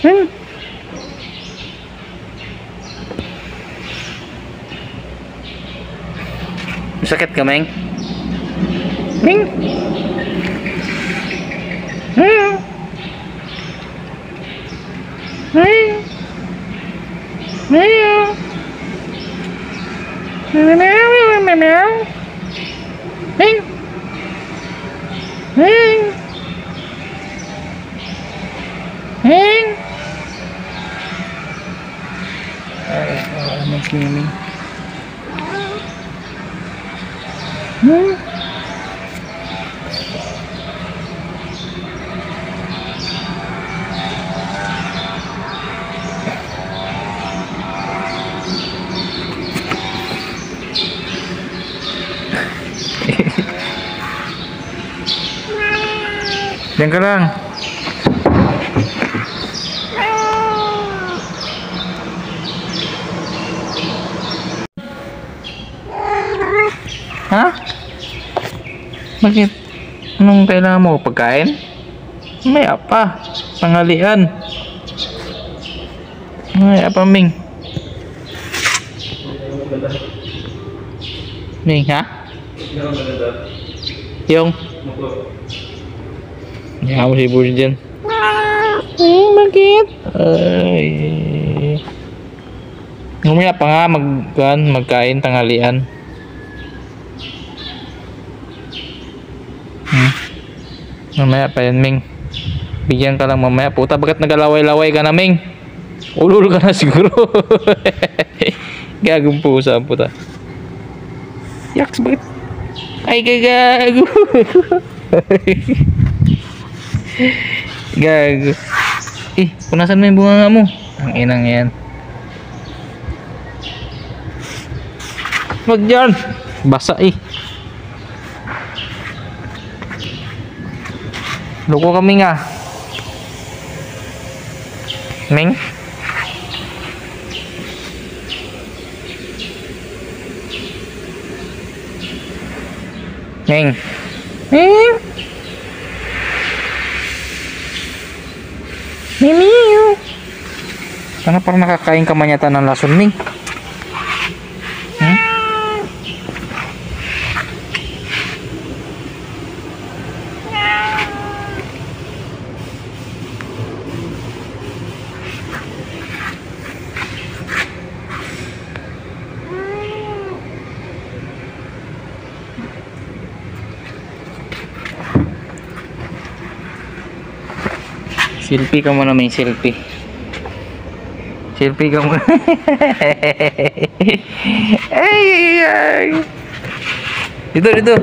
Hmm. Sakit ka, Meng? Meng? Hmm. Meng? Meng? Meng? Meng? Meng? Meng? Ay, mag-swimming. Hmm? Diyan ka lang. Ha? Bakit? Anong kailangan mo? Pagkain? May apa? Tanghalian. May apa, Ming? Ming, ha? Yung? Yaman mo si Boris dyan. Bakit? Ay. Ngumaya pa nga magkain tanghalian. Mamaya pa yan, Ming. Bigyan ka lang mamaya. Puta, bakit nagalaway-laway ka na, Ming? Ulul ka na siguro. Gagong pusa, puta. Yaks, bakit? Ay, gago. Gago. Punasan mo yung bunga mo. Ang inang yan. Wag dyan. Basa Loko kami nga. Ming? Ming? Ming? Mimiu. Sana parang nakakain ka man yata ng lason, Ming. Selfie ka muna, may selfie. Selfie ka muna. Ay. Dito.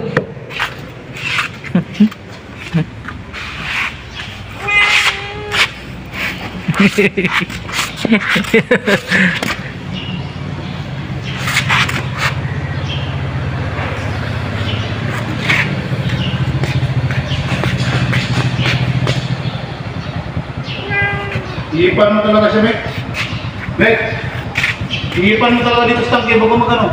Iipan mo talaga siya, Mek. Mek, iipan mo talaga dito sa tangke bago magano.